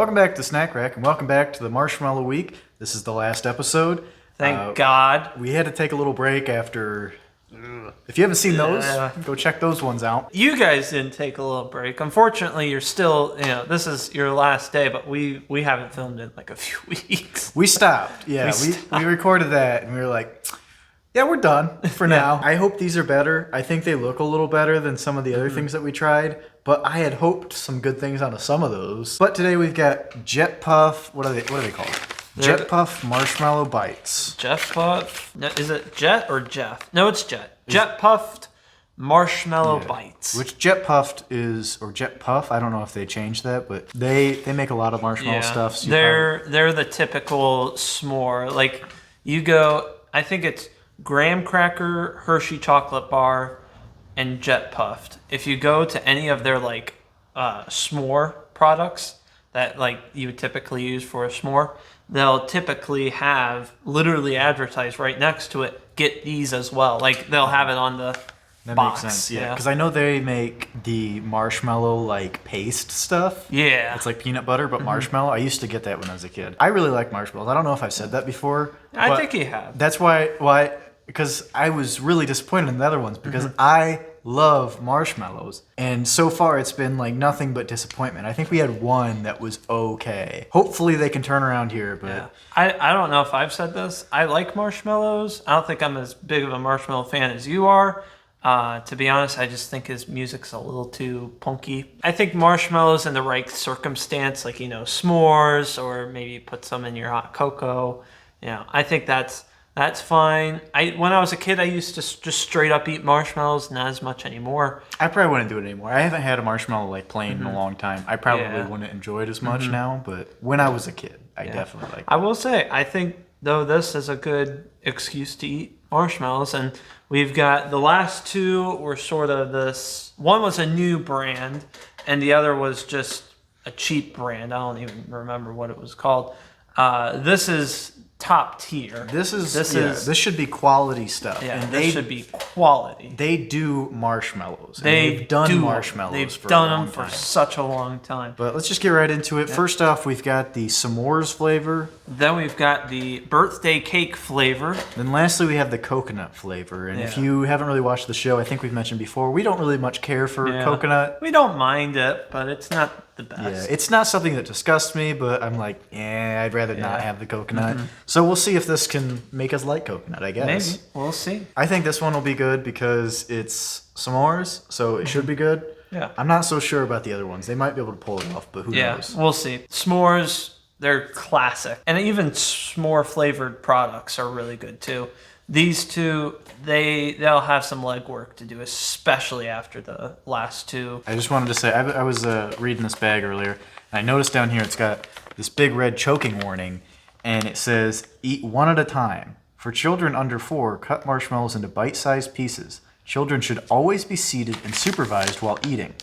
Welcome back to Snack Rack, and welcome back to the Marshmallow Week. This is the last episode. Thank God. We had to take a little break after... If you haven't seen those, go check those ones out. You guys didn't take a little break. Unfortunately, you're still, this is your last day, but we haven't filmed in like a few weeks. We stopped. Yeah, we recorded that, and we were like, yeah, we're done for now. I hope these are better. I think they look a little better than some of the other things that we tried, but I had hoped some good things out of some of those. But today we've got Jet Puff. What are they called? Jet Puff Marshmallow Bites. Jet Puff? No, is it Jet or Jeff? No, it's Jet. Jet Puffed Marshmallow Bites. Which Jet Puffed is, or Jet Puff, I don't know if they changed that, but they make a lot of marshmallow stuff. So they're the typical s'more. Like, you go, I think it's graham cracker, Hershey chocolate bar, and Jet Puffed. If you go to any of their like s'more products that like you would typically use for a s'more, they'll typically have literally advertised right next to it, get these as well. Like they'll have it on the box. Makes sense, yeah. Because I know they make the marshmallow like paste stuff. Yeah. It's like peanut butter, but marshmallow. I used to get that when I was a kid. I really like marshmallows. I don't know if I've said that before. I think you have. That's why, because I was really disappointed in the other ones because I love marshmallows. And so far it's been like nothing but disappointment. I think we had one that was okay. Hopefully they can turn around here, but... Yeah. I don't know if I've said this. I like marshmallows. I don't think I'm as big of a marshmallow fan as you are. To be honest, I just think his music's a little too punky. I think marshmallows in the right circumstance, like, s'mores, or maybe put some in your hot cocoa. I think that's fine. When I was a kid, I used to just straight up eat marshmallows, not as much anymore. I probably wouldn't do it anymore. I haven't had a marshmallow like plain in a long time. I probably wouldn't enjoy it as much now, but when I was a kid, I definitely liked it. I will say, I think, though, this is a good excuse to eat marshmallows, and we've got the last two were sort of this. One was a new brand, and the other was just a cheap brand. I don't even remember what it was called. This is top tier. This should be quality stuff. Yeah, and this should be quality. They do marshmallows. They've done marshmallows they've for done a long them for time. such a long time. But let's just get right into it. First off, we've got the s'mores flavor. Then we've got the birthday cake flavor. Then lastly, we have the coconut flavor. And if you haven't really watched the show, I think we've mentioned before, we don't really much care for coconut. We don't mind it, but it's not the best. Yeah, it's not something that disgusts me, but I'm like, I'd rather not have the coconut. So we'll see if this can make us like coconut, I guess. Maybe. We'll see. I think this one will be good because it's s'mores, so it should be good. Yeah. I'm not so sure about the other ones. They might be able to pull it off, but who knows? We'll see. S'mores, they're classic. And even s'more flavored products are really good too. These two, they'll have some legwork to do, especially after the last two. I just wanted to say, I was reading this bag earlier, and I noticed down here it's got this big red choking warning, and it says, eat one at a time. For children under 4, cut marshmallows into bite-sized pieces. Children should always be seated and supervised while eating.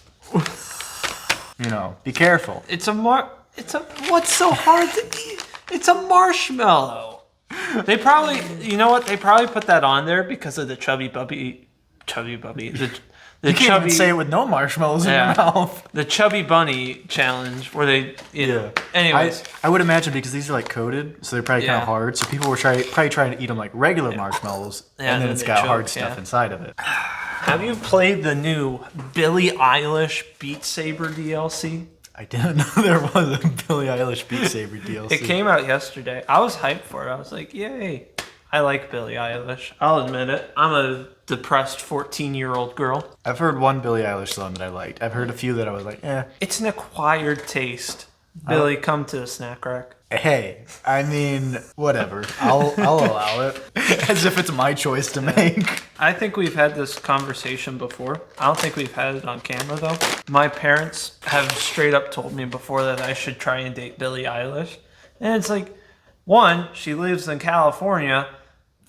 Be careful. What's so hard to eat? It's a marshmallow. They probably, they probably put that on there because of the chubby bubby. The you can't even say it with no marshmallows in your mouth. The chubby bunny challenge where they, Anyways. I would imagine because these are like coated, so they're probably kind of hard. So people were probably trying to eat them like regular marshmallows, and then it's got hard stuff inside of it. Have you played the new Billie Eilish Beat Saber DLC? I didn't know there was a Billie Eilish Beat Saber DLC. It came out yesterday. I was hyped for it. I was like, yay. I like Billie Eilish. I'll admit it. I'm a depressed 14-year-old girl. I've heard one Billie Eilish song that I liked. I've heard a few that I was like, It's an acquired taste. Billy, come to the snack rack. Hey, I mean, whatever. I'll allow it. As if it's my choice to make. I think we've had this conversation before. I don't think we've had it on camera, though. My parents have straight up told me before that I should try and date Billie Eilish. And it's like, one, she lives in California.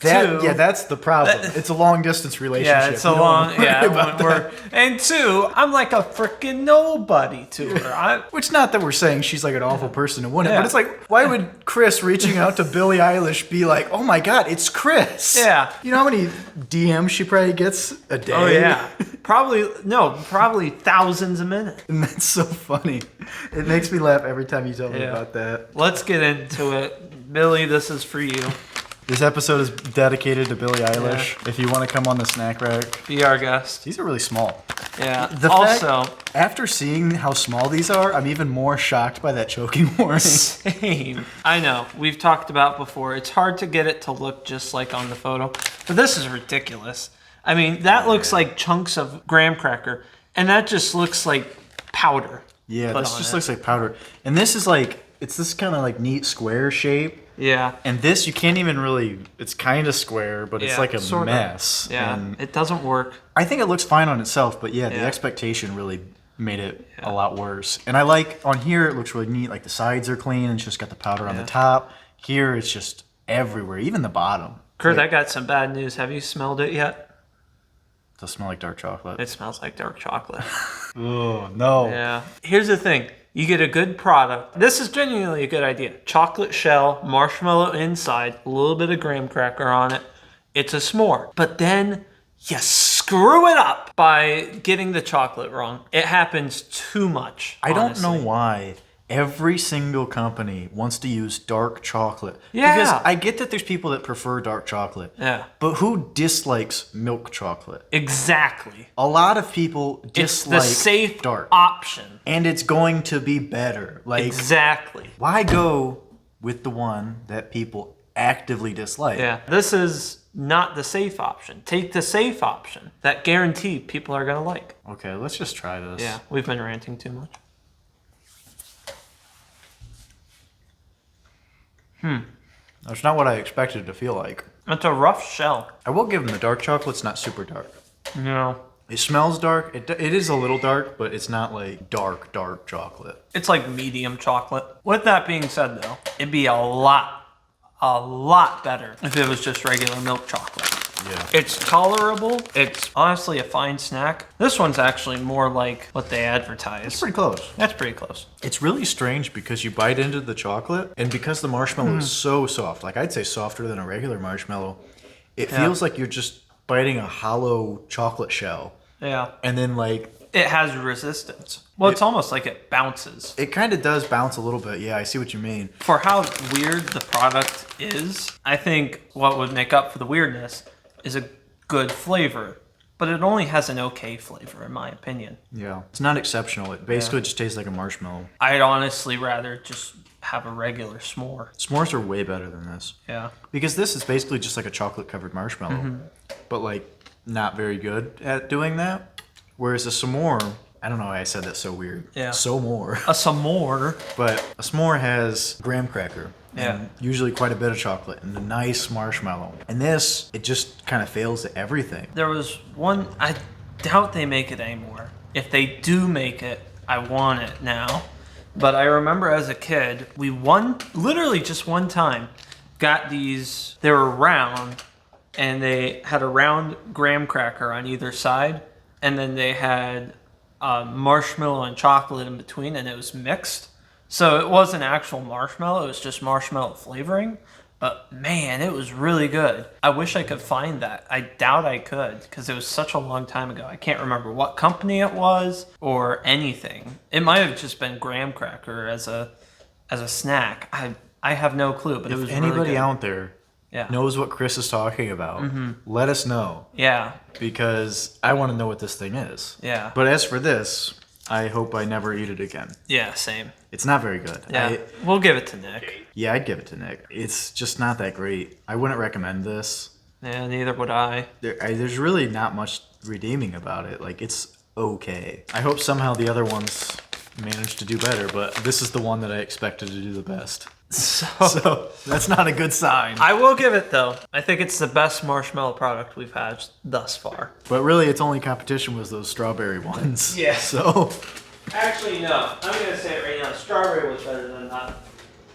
That's the problem. It's a long distance relationship. Yeah, it's a long. And two, I'm like a freaking nobody to her. Which, not that we're saying she's like an awful person to win it, Yeah. but it's like, why would Chris reaching out to Billie Eilish be like, oh my God, it's Chris? Yeah. You know how many DMs she probably gets a day? Oh yeah, probably thousands a minute. And that's so funny. It makes me laugh every time you tell me about that. Let's get into it, Billy. This is for you. This episode is dedicated to Billie Eilish. Yeah. If you want to come on the snack rack, be our guest. These are really small. Yeah. After seeing how small these are, I'm even more shocked by that choking warning. Same. I know. We've talked about before. It's hard to get it to look just like on the photo, but this is ridiculous. I mean, that looks like chunks of graham cracker, and that just looks like powder. Yeah, this just looks like powder. And this is like, it's this kind of like neat square shape. Yeah. And this, you can't even really, it's kind of square, but it's like a mess. Yeah, and it doesn't work. I think it looks fine on itself, but the expectation really made it a lot worse. And I like, on here, it looks really neat. Like the sides are clean, and it's just got the powder on the top. Here, it's just everywhere, even the bottom. Kurt, I got some bad news. Have you smelled it yet? It does smell like dark chocolate. It smells like dark chocolate. Oh, no. Yeah. Here's the thing. You get a good product. This is genuinely a good idea. Chocolate shell, marshmallow inside, a little bit of graham cracker on it. It's a s'more. But then you screw it up by getting the chocolate wrong. It happens too much. I don't know why every single company wants to use dark chocolate. Yeah. Because I get that there's people that prefer dark chocolate. Yeah. But who dislikes milk chocolate? Exactly. A lot of people dislike the safe dark option. And it's going to be better. Like, exactly. Why go with the one that people actively dislike? Yeah. This is not the safe option. Take the safe option that guaranteed people are going to like. Okay, let's just try this. Yeah, we've been ranting too much. That's not what I expected it to feel like. It's a rough shell. I will give them the dark chocolate's not super dark. No. It smells dark. It is a little dark, but it's not like dark chocolate. It's like medium chocolate. With that being said, though, it'd be a lot better if it was just regular milk chocolate. Yeah. It's tolerable. It's honestly a fine snack. This one's actually more like what they advertise. It's pretty close. That's pretty close. It's really strange because you bite into the chocolate, and because the marshmallow is so soft, like I'd say softer than a regular marshmallow, it feels like you're just biting a hollow chocolate shell. Yeah. And then like... It has resistance. Well, it's almost like it bounces. It kind of does bounce a little bit. Yeah, I see what you mean. For how weird the product is, I think what would make up for the weirdness is a good flavor. But it only has an okay flavor, in my opinion. Yeah. It's not exceptional. It basically just tastes like a marshmallow. I'd honestly rather just have a regular s'more. S'mores are way better than this. Yeah. Because this is basically just like a chocolate-covered marshmallow. But like, not very good at doing that. Whereas a s'more, I don't know why I said that so weird. Yeah. So more. A s'more. But a s'more has graham cracker. Yeah. And usually quite a bit of chocolate and a nice marshmallow. And this, it just kind of fails at everything. There was one, I doubt they make it anymore. If they do make it, I want it now. But I remember as a kid, we literally just one time, got these, they were round, and they had a round graham cracker on either side. And then they had marshmallow and chocolate in between, and it was mixed. So it wasn't actual marshmallow, it was just marshmallow flavoring. But man, it was really good. I wish I could find that. I doubt I could, because it was such a long time ago. I can't remember what company it was or anything. It might have just been graham cracker as a snack. I have no clue, but it was really good. If anybody out there knows what Chris is talking about, let us know. Yeah. Because I want to know what this thing is. Yeah. But as for this, I hope I never eat it again. Yeah, same. It's not very good. Yeah. We'll give it to Nick. Yeah, I'd give it to Nick. It's just not that great. I wouldn't recommend this. Yeah, neither would I. There's really not much redeeming about it. Like, it's okay. I hope somehow the other ones manage to do better, but this is the one that I expected to do the best. So that's not a good sign. I will give it, though. I think it's the best marshmallow product we've had thus far. But really, its only competition was those strawberry ones. Yeah. So. Actually, no. I'm going to say it right now. Strawberry was better than that.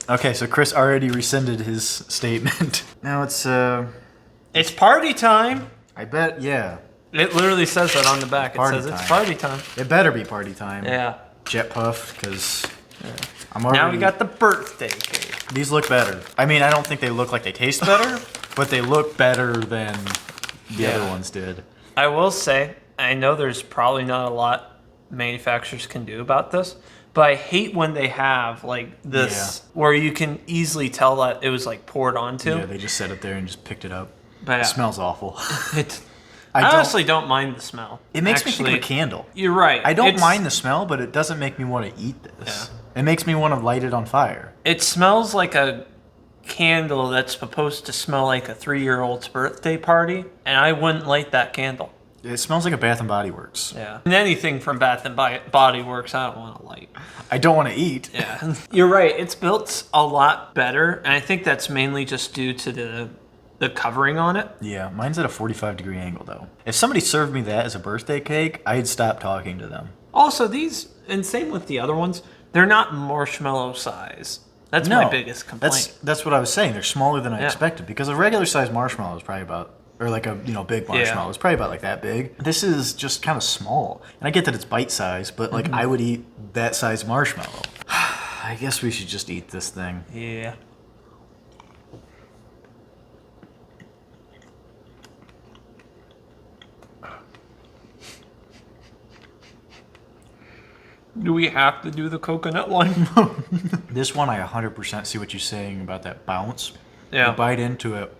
Okay, so Chris already rescinded his statement. Now it's It's party time. I bet, yeah. It literally says that on the back. It Party says time. it's party time. It better be party time. Yeah. Jet puff, because I'm already... Now we got the birthday cake. These look better. I mean, I don't think they look like they taste better, but they look better than the other ones did. I will say, I know there's probably not a lot manufacturers can do about this, but I hate when they have like this where you can easily tell that it was like poured onto. Yeah, they just set it there and just picked it up. But It smells awful. I honestly don't mind the smell. It makes me think of a candle. You're right. I don't mind the smell, but it doesn't make me want to eat this. Yeah. It makes me want to light it on fire. It smells like a candle that's supposed to smell like a 3-year-old's birthday party, and I wouldn't light that candle. It smells like a Bath and Body Works. Yeah. And anything from Bath and Body Works, I don't want to light. I don't want to eat. Yeah. You're right. It's built a lot better, and I think that's mainly just due to the covering on it. Yeah, mine's at a 45-degree angle, though. If somebody served me that as a birthday cake, I'd stop talking to them. Also, these, and same with the other ones, they're not marshmallow size. That's my biggest complaint. That's what I was saying. They're smaller than I expected, because a regular size marshmallow is probably about, or like a big marshmallow is probably about like that big. This is just kind of small, and I get that it's bite size, but like I would eat that size marshmallow. I guess we should just eat this thing. Yeah. Do we have to do the coconut one? This one, I 100% see what you're saying about that bounce. Yeah. You bite into it,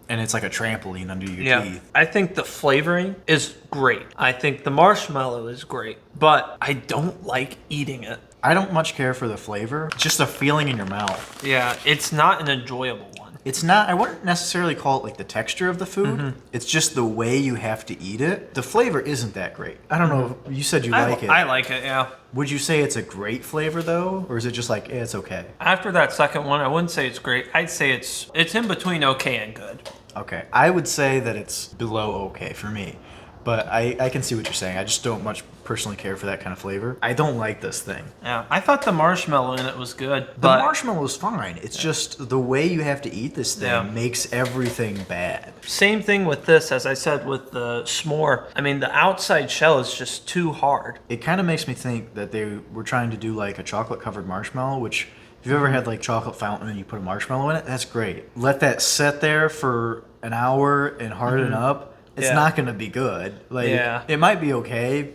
and it's like a trampoline under your teeth. I think the flavoring is great. I think the marshmallow is great, but I don't like eating it. I don't much care for the flavor, just the feeling in your mouth. Yeah, it's not an enjoyable one. It's not, I wouldn't necessarily call it like the texture of the food. It's just the way you have to eat it. The flavor isn't that great. I don't know, you said you like it. I like it, yeah. Would you say it's a great flavor though? Or is it just like, it's okay? After that second one, I wouldn't say it's great. I'd say it's in between okay and good. Okay, I would say that it's below okay for me. But I can see what you're saying. I just don't much personally care for that kind of flavor. I don't like this thing. Yeah, I thought the marshmallow in it was good. The marshmallow is fine. It's just the way you have to eat this thing makes everything bad. Same thing with this, as I said with the s'more. I mean, the outside shell is just too hard. It kind of makes me think that they were trying to do like a chocolate-covered marshmallow, which if you've ever had like chocolate fountain and you put a marshmallow in it, that's great. Let that sit there for an hour and harden up. It's not going to be good. Like, it might be okay,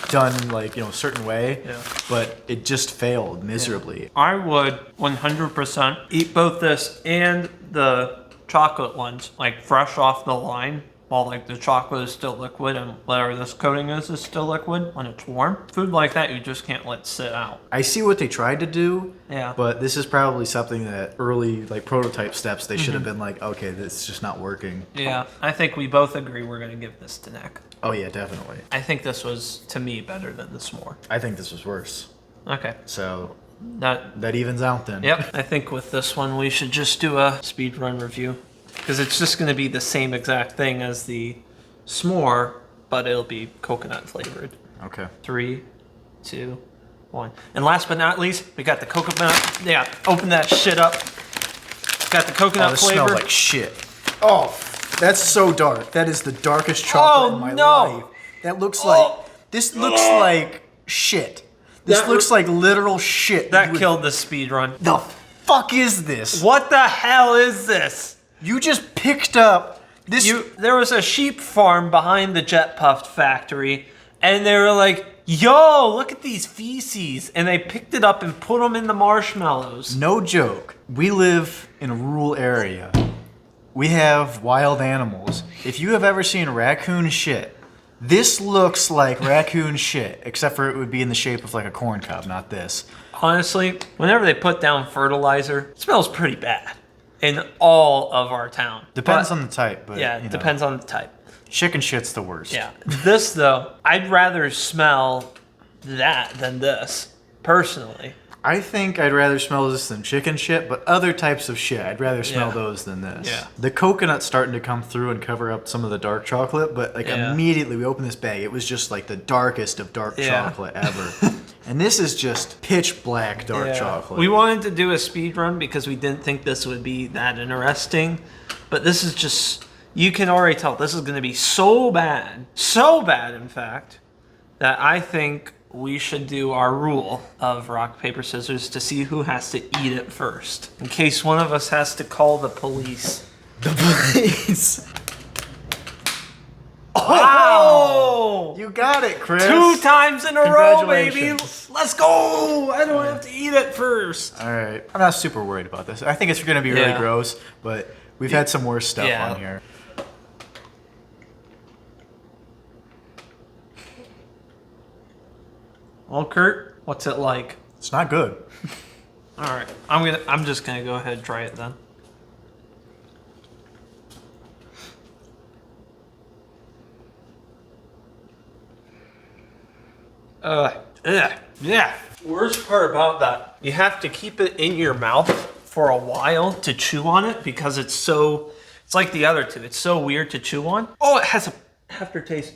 done like, a certain way, but it just failed miserably. I would 100% eat both this and the chocolate ones, like fresh off the line, while like the chocolate is still liquid and whatever this coating is still liquid when it's warm. Food like that, you just can't let sit out. I see what they tried to do, yeah, but this is probably something that early like prototype steps, they should have been like, okay, this is just not working. Yeah, I think we both agree we're going to give this to Nick. Oh yeah, definitely. I think this was, to me, better than the s'more. I think this was worse. Okay. So that evens out then. Yep. I think with this one, we should just do a speed run review. Because it's just going to be the same exact thing as the s'more, but it'll be coconut flavored. Okay. 3, 2, 1. And last but not least, we got the coconut. Yeah, open that shit up. Got the coconut this flavor. Smells like shit. Oh, that's so dark. That is the darkest chocolate in my life. That looks like, this looks like shit. This looks like literal shit. That killed the speed run. The fuck is this? What the hell is this? You just picked up this. There was a sheep farm behind the Jet Puffed factory, and they were like, yo, look at these feces. And they picked it up and put them in the marshmallows. No joke. We live in a rural area. We have wild animals. If you have ever seen raccoon shit, this looks like raccoon shit, except for it would be in the shape of like a corn cob, not this. Honestly, whenever they put down fertilizer, it smells pretty bad. In all of our town. Depends on the type, but yeah, it depends on the type. Chicken shit's the worst. Yeah. This though, I'd rather smell that than this, personally. I think I'd rather smell this than chicken shit, but other types of shit, I'd rather smell those than this. Yeah. The coconut's starting to come through and cover up some of the dark chocolate, but like immediately we opened this bag, it was just like the darkest of dark chocolate ever. And this is just pitch black dark chocolate. We wanted to do a speed run because we didn't think this would be that interesting, but this is just, you can already tell this is going to be so bad, in fact, that I think we should do our rule of rock, paper, scissors to see who has to eat it first, in case one of us has to call the police. The police. Wow! You got it, Chris. 2 times in a row, baby. Congratulations. Let's go. I don't have to eat it first. All right. I'm not super worried about this. I think it's going to be really gross, but we've had some worse stuff on here. Well, Kurt, what's it like? It's not good. All right. I'm just going to go ahead and try it then. Yeah. Worst part about that, you have to keep it in your mouth for a while to chew on it because it's like the other two. It's so weird to chew on. Oh, it has a aftertaste.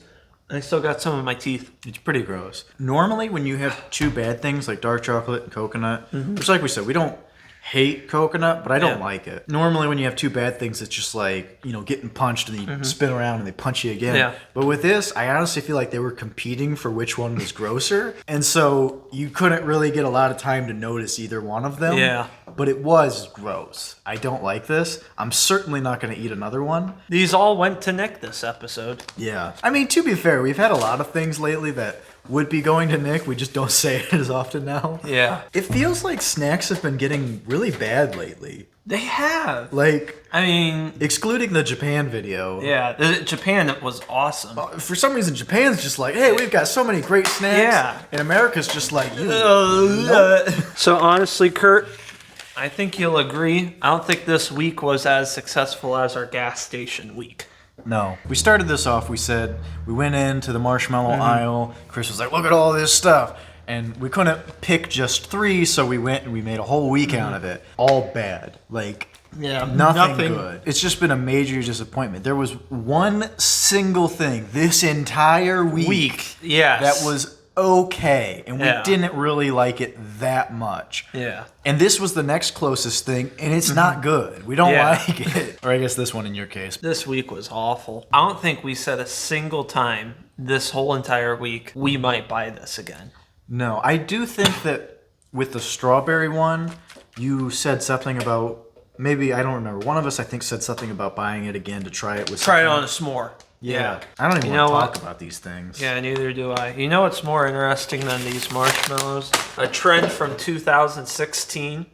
I still got some in my teeth. It's pretty gross. Normally, when you have 2 bad things like dark chocolate and coconut, which, like we said, we don't hate coconut, but I don't like it. Normally, when you have 2 bad things, it's just like, getting punched and you spin around and they punch you again. Yeah. But with this, I honestly feel like they were competing for which one was grosser. And so you couldn't really get a lot of time to notice either one of them. Yeah. But it was gross. I don't like this. I'm certainly not going to eat another one. These all went to Nick this episode. Yeah. I mean, to be fair, we've had a lot of things lately that would be going to Nick. We just don't say it as often now. Yeah. It feels like snacks have been getting really bad lately. They have. Like, I mean, excluding the Japan video. Yeah, Japan was awesome. For some reason, Japan's just like, hey, we've got so many great snacks. Yeah. And America's just like, you. So honestly, Kurt, I think you'll agree. I don't think this week was as successful as our gas station week. No. We started this off, we said, we went into the marshmallow aisle. Chris was like, look at all this stuff. And we couldn't pick just 3, so we went and we made a whole week out of it. All bad. Like, nothing good. It's just been a major disappointment. There was one single thing this entire week that was okay, and we didn't really like it that much. Yeah. And this was the next closest thing, and it's not good. We don't like it. Or I guess this one in your case. This week was awful. I don't think we said a single time this whole entire week we might buy this again. No, I do think that with the strawberry one, you said something about, maybe, I don't remember, one of us I think said something about buying it again to try it with Try it something. on a s'more. Yeah. I don't even want to talk about these things. Yeah, neither do I. You know what's more interesting than these marshmallows? A trend from 2016.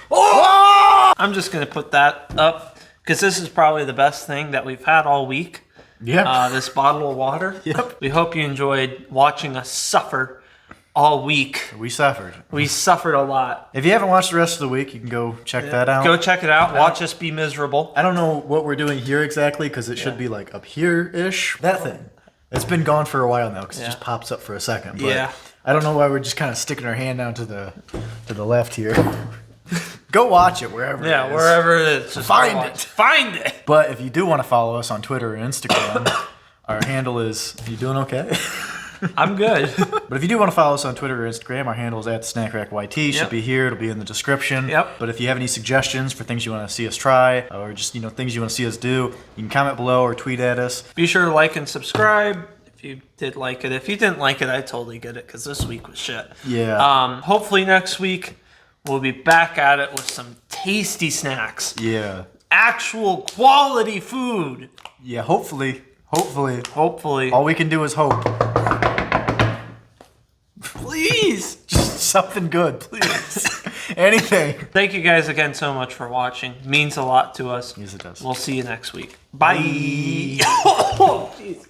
Oh! I'm just going to put that up because this is probably the best thing that we've had all week. Yep. This bottle of water. Yep. We hope you enjoyed watching us suffer all week. We suffered. We suffered a lot. If you haven't watched the rest of the week, you can go check that out. Go check it out. Watch us be miserable. I don't know what we're doing here exactly because it should be like up here-ish. That thing. It's been gone for a while now because it just pops up for a second. But I don't know why we're just kind of sticking our hand down to the left here. Go watch it wherever it is. Wherever it is. Just Find watch. it. Find it. But if you do want to follow us on Twitter and Instagram, our handle is, you doing okay? I'm good. But if you do want to follow us on Twitter or Instagram, our handle is @SnackRackYT. Should be here. It'll be in the description. Yep. But if you have any suggestions for things you want to see us try, or just things you want to see us do, you can comment below or tweet at us. Be sure to like and subscribe if you did like it. If you didn't like it, I totally get it because this week was shit. Yeah. Hopefully next week we'll be back at it with some tasty snacks. Yeah. Actual quality food. Yeah. Hopefully. Hopefully. All we can do is hope. Please. Just something good, please. Anything. Thank you guys again so much for watching. It means a lot to us. Yes, it does. We'll see you next week. Bye. Oh, jeez.